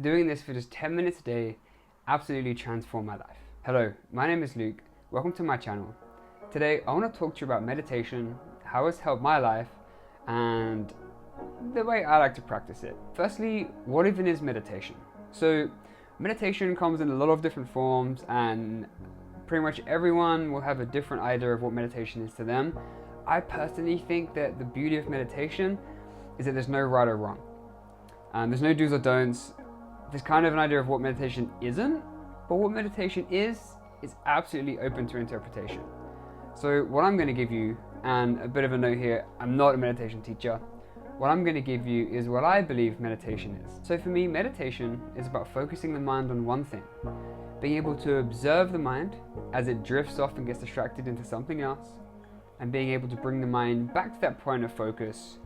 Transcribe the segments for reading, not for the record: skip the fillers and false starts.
Doing this for just 10 minutes a day absolutely transformed my life. Hello, my name is Luke. Welcome to my channel. Today I want to talk to you about meditation, how it's helped my life, and the way I like to practice it. Firstly, what even is meditation? So, meditation comes in a lot of different forms, and pretty much everyone will have a different idea of what meditation is to them. I personally think that the beauty of meditation is that there's no right or wrong. There's no do's or don'ts. There's kind of an idea of what meditation isn't, but what meditation is absolutely open to interpretation. So what I'm going to give you, and a bit of a note here, I'm not a meditation teacher. What I'm going to give you is what I believe meditation is. So for me, meditation is about focusing the mind on one thing, being able to observe the mind as it drifts off and gets distracted into something else, and being able to bring the mind back to that point of focus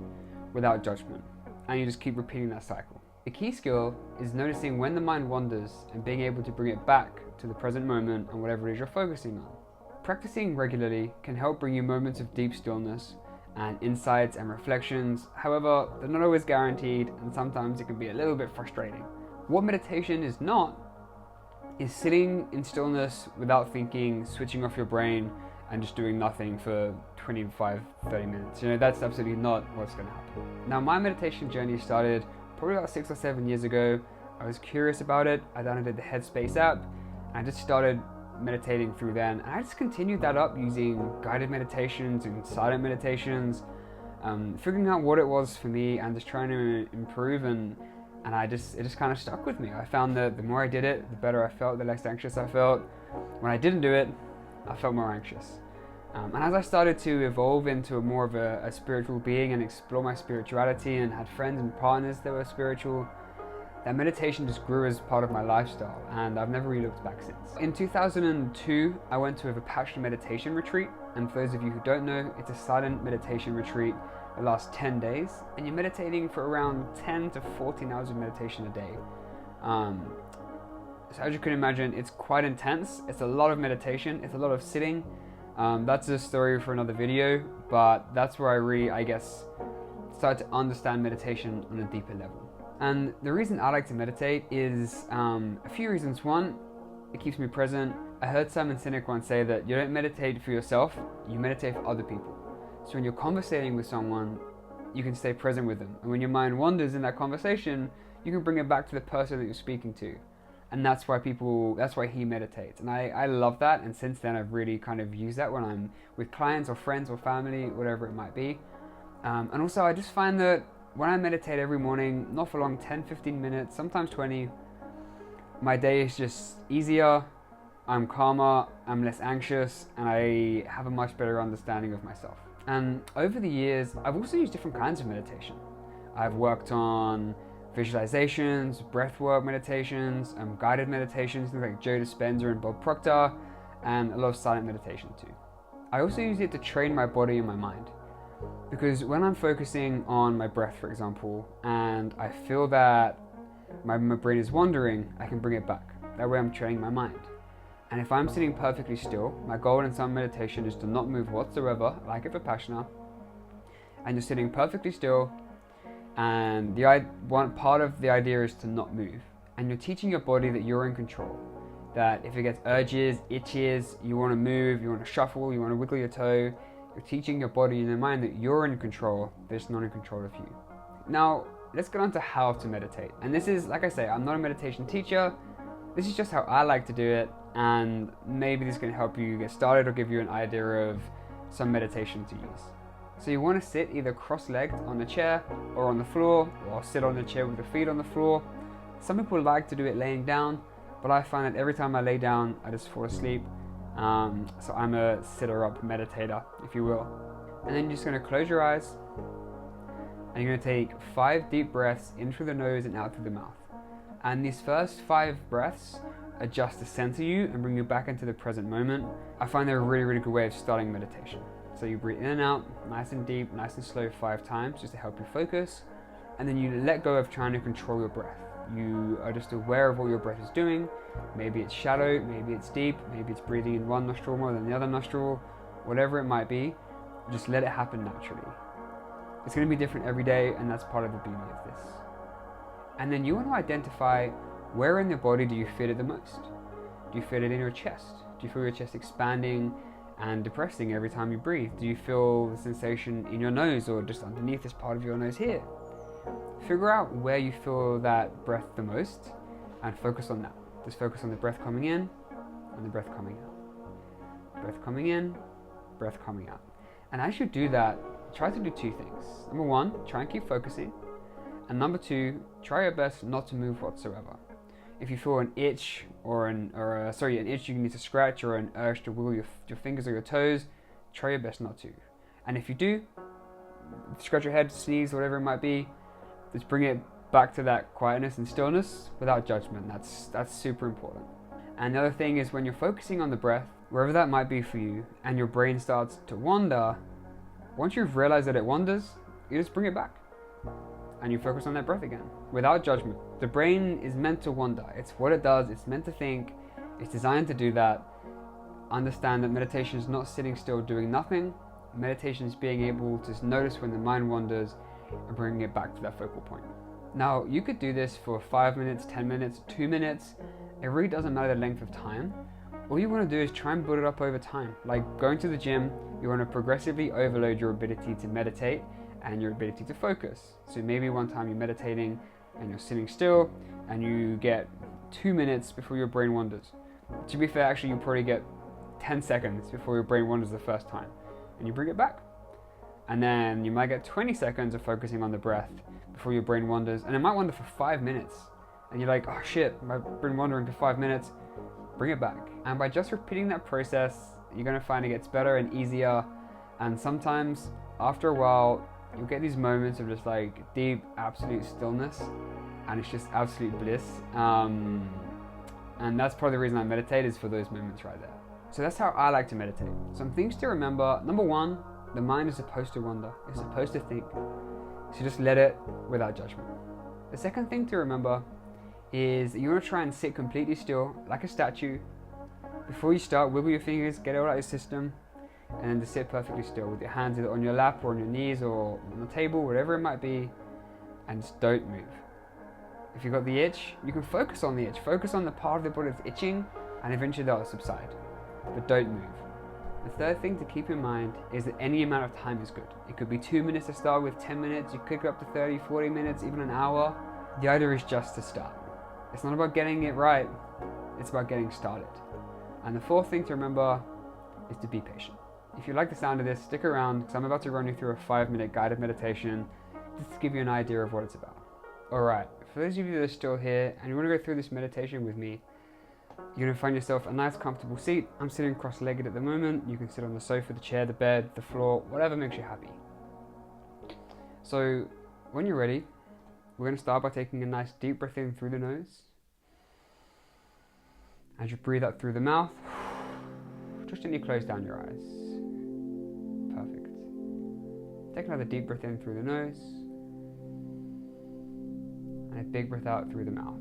without judgment. And you just keep repeating that cycle. The key skill is noticing when the mind wanders and being able to bring it back to the present moment and whatever it is you're focusing on. Practicing regularly can help bring you moments of deep stillness and insights and reflections. However, they're not always guaranteed, and sometimes it can be a little bit frustrating. What meditation is not is sitting in stillness without thinking, switching off your brain and just doing nothing for 25-30 minutes. That's absolutely not what's going to happen. Now, my meditation journey started probably about 6 or 7 years ago. I was curious about it. I downloaded the Headspace app and I just started meditating through then. And I just continued that up using guided meditations and silent meditations, figuring out what it was for me and just trying to improve, and it just kind of stuck with me. I found that the more I did it, the better I felt, the less anxious I felt. When I didn't do it, I felt more anxious. And as I started to evolve into more of a spiritual being and explore my spirituality and had friends and partners that were spiritual, that meditation just grew as part of my lifestyle, and I've never really looked back since. In 2002, I went to a Vipassana meditation retreat, and for those of you who don't know, it's a silent meditation retreat that lasts 10 days, and you're meditating for around 10 to 14 hours of meditation a day. So as you can imagine, it's quite intense. It's a lot of meditation, it's a lot of sitting. That's a story for another video, but that's where I really, started to understand meditation on a deeper level. And the reason I like to meditate is a few reasons. One, it keeps me present. I heard Simon Sinek once say that you don't meditate for yourself, you meditate for other people. So when you're conversating with someone, you can stay present with them. And when your mind wanders in that conversation, you can bring it back to the person that you're speaking to. And that's why he meditates. And I love that. And since then, I've really kind of used that when I'm with clients or friends or family, whatever it might be. And also, I just find that when I meditate every morning, not for long, 10, 15 minutes, sometimes 20, my day is just easier, I'm calmer, I'm less anxious, and I have a much better understanding of myself. And over the years, I've also used different kinds of meditation. I've worked on visualizations, breathwork meditations, guided meditations, things like Joe Dispenza and Bob Proctor, and a lot of silent meditation too. I also use it to train my body and my mind. Because when I'm focusing on my breath, for example, and I feel that my brain is wandering, I can bring it back. That way I'm training my mind. And if I'm sitting perfectly still, my goal in some meditation is to not move whatsoever, like a Vipassana, and you're sitting perfectly still, and one part of the idea is to not move. And you're teaching your body that you're in control. That if it gets urges, itches, you want to move, you want to shuffle, you want to wiggle your toe, you're teaching your body and your mind that you're in control, that it's not in control of you. Now, let's get on to how to meditate. And this is, like I say, I'm not a meditation teacher. This is just how I like to do it. And maybe this can help you get started or give you an idea of some meditation to use. So you want to sit either cross-legged on the chair or on the floor, or sit on the chair with the feet on the floor. Some people like to do it laying down, but I find that every time I lay down, I just fall asleep. So I'm a sitter-up meditator, if you will. And then you're just going to close your eyes, and you're going to take 5 deep breaths in through the nose and out through the mouth. And these first 5 breaths are just to center you and bring you back into the present moment. I find they're a really, really good way of starting meditation. So you breathe in and out, nice and deep, nice and slow 5 times, just to help you focus. And then you let go of trying to control your breath. You are just aware of what your breath is doing. Maybe it's shallow, maybe it's deep, maybe it's breathing in one nostril more than the other nostril, whatever it might be, just let it happen naturally. It's going to be different every day, and that's part of the beauty of this. And then you want to identify where in the body do you feel it the most. Do you feel it in your chest? Do you feel your chest expanding and depressing every time you breathe? Do you feel the sensation in your nose or just underneath this part of your nose here? Figure out where you feel that breath the most and focus on that. Just focus on the breath coming in and the breath coming out. Breath coming in, breath coming out. And as you do that, try to do two things. Number one, try and keep focusing. And number two, try your best not to move whatsoever. If you feel an itch an itch you need to scratch, or an urge to wiggle your fingers or your toes, try your best not to. And if you do, scratch your head, sneeze, whatever it might be, just bring it back to that quietness and stillness without judgment. That's super important. And the other thing is, when you're focusing on the breath, wherever that might be for you, and your brain starts to wander, once you've realized that it wanders, you just bring it back. And you focus on that breath again, without judgment. The brain is meant to wander. It's what it does. It's meant to think. It's designed to do that. Understand that meditation is not sitting still doing nothing. Meditation is being able to notice when the mind wanders and bringing it back to that focal point. Now, you could do this for 5 minutes, 10 minutes, 2 minutes. It really doesn't matter the length of time. All you want to do is try and build it up over time. Like going to the gym, you want to progressively overload your ability to meditate and your ability to focus. So maybe one time you're meditating and you're sitting still and you get 2 minutes before your brain wanders. To be fair, actually you probably get 10 seconds before your brain wanders the first time, and you bring it back. And then you might get 20 seconds of focusing on the breath before your brain wanders, and it might wander for 5 minutes. And you're like, oh shit, my brain wandering for 5 minutes, bring it back. And by just repeating that process, you're gonna find it gets better and easier. And sometimes after a while, you'll get these moments of just like deep, absolute stillness, and it's just absolute bliss. And that's probably the reason I meditate, is for those moments right there. So that's how I like to meditate. Some things to remember. Number one, the mind is supposed to wander. It's supposed to think. So just let it without judgment. The second thing to remember is that you want to try and sit completely still, like a statue. Before you start, wiggle your fingers, get it all out of your system, and then just sit perfectly still with your hands either on your lap or on your knees or on the table, whatever it might be, and just don't move. If you've got the itch, you can focus on the itch. Focus on the part of the body that's itching, and eventually that'll subside. But don't move. The third thing to keep in mind is that any amount of time is good. It could be 2 minutes to start with, 10 minutes, you could go up to 30, 40 minutes, even an hour. The idea is just to start. It's not about getting it right, it's about getting started. And the fourth thing to remember is to be patient. If you like the sound of this, stick around, because I'm about to run you through a 5-minute guided meditation just to give you an idea of what it's about. Alright, for those of you that are still here and you want to go through this meditation with me, you're going to find yourself a nice comfortable seat. I'm sitting cross-legged at the moment. You can sit on the sofa, the chair, the bed, the floor, whatever makes you happy. So when you're ready, we're going to start by taking a nice deep breath in through the nose. As you breathe out through the mouth, just gently close down your eyes. Perfect. Take another deep breath in through the nose, and a big breath out through the mouth.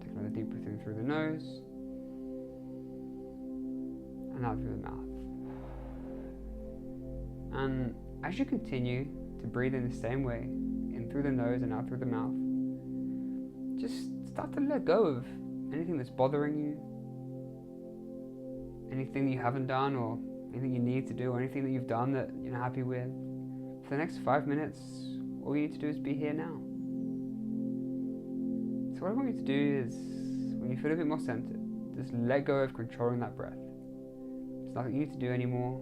Take another deep breath in through the nose, and out through the mouth. And as you continue to breathe in the same way, in through the nose and out through the mouth, just start to let go of anything that's bothering you, anything you haven't done, or anything you need to do, or anything that you've done that you're not happy with. For the next 5 minutes, all you need to do is be here now. So what I want you to do is, when you feel a bit more centered, just let go of controlling that breath. There's nothing you need to do anymore.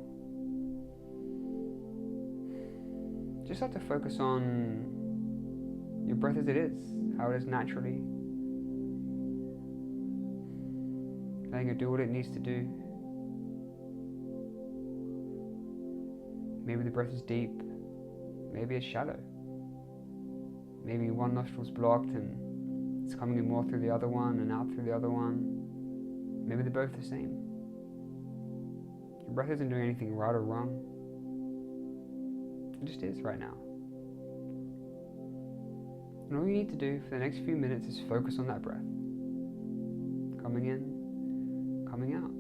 Just start to focus on your breath as it is, how it is naturally. Letting it do what it needs to do. Maybe the breath is deep, maybe it's shallow. Maybe one nostril's blocked and it's coming in more through the other one and out through the other one. Maybe they're both the same. Your breath isn't doing anything right or wrong. It just is right now. And all you need to do for the next few minutes is focus on that breath. Coming in, coming out.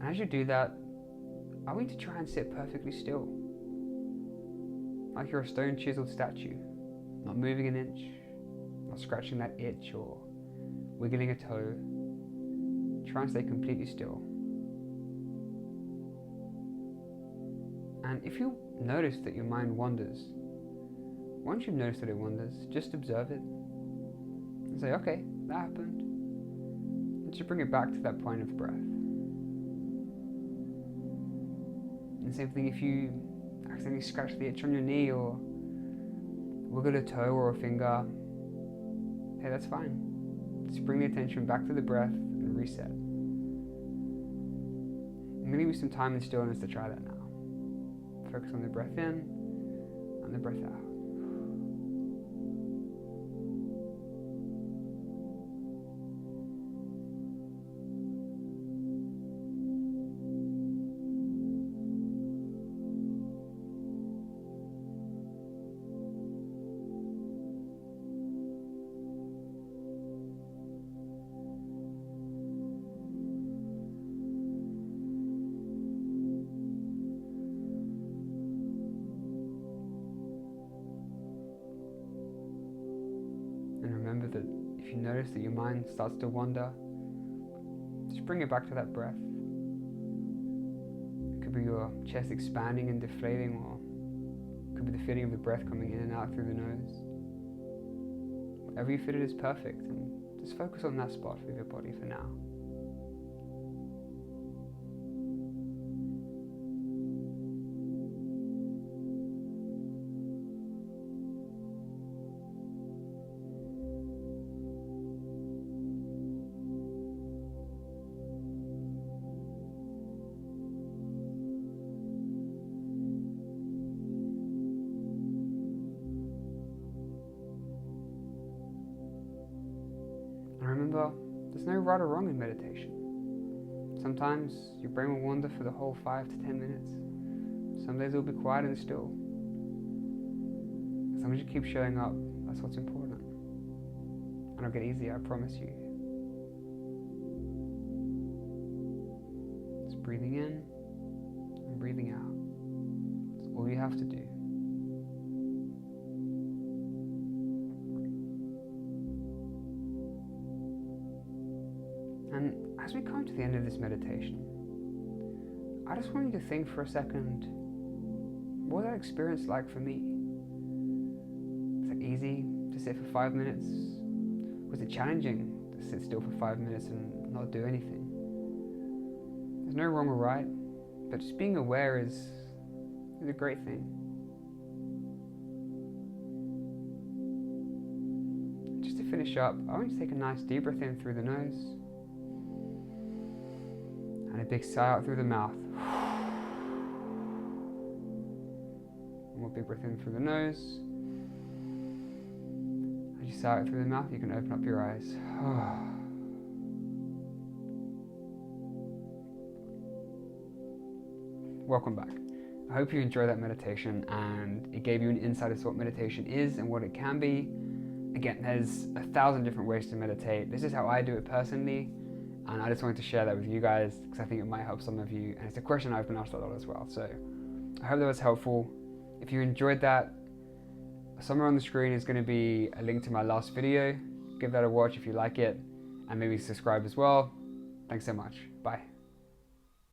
And as you do that, I want you to try and sit perfectly still. like you're a stone chiseled statue, not moving an inch, not scratching that itch or wiggling a toe. Try and stay completely still. And if you notice that your mind wanders, once you've noticed that it wanders, just observe it and say, okay, that happened. And just bring it back to that point of breath. And same thing if you accidentally scratch the itch on your knee or wiggle a toe or a finger, hey, that's fine. Just bring the attention back to the breath and reset. I'm going to give you some time and stillness to try that now. Focus on the breath in and the breath out. And remember that if you notice that your mind starts to wander, just bring it back to that breath. It could be your chest expanding and deflating, or it could be the feeling of the breath coming in and out through the nose. Whatever you fit it is perfect, and just focus on that spot with your body for now. And remember, there's no right or wrong in meditation. Sometimes your brain will wander for the whole 5 to 10 minutes. Some days it'll be quiet and still. As long as you keep showing up, that's what's important. And it'll get easier, I promise you. Just breathing in and breathing out. That's all you have to do. And as we come to the end of this meditation, I just want you to think for a second, what was that experience like for me? Was it easy to sit for 5 minutes? Was it challenging to sit still for 5 minutes and not do anything? There's no wrong or right, but just being aware is a great thing. Just to finish up, I want you to take a nice deep breath in through the nose, and a big sigh out through the mouth. One more big breath in through the nose. As you sigh out through the mouth, you can open up your eyes. Welcome back. I hope you enjoyed that meditation and it gave you an insight as to what meditation is and what it can be. Again, there's 1,000 different ways to meditate. This is how I do it personally. And I just wanted to share that with you guys because I think it might help some of you. And it's a question I've been asked a lot as well. So I hope that was helpful. If you enjoyed that, somewhere on the screen is going to be a link to my last video. Give that a watch if you like it. And maybe subscribe as well. Thanks so much.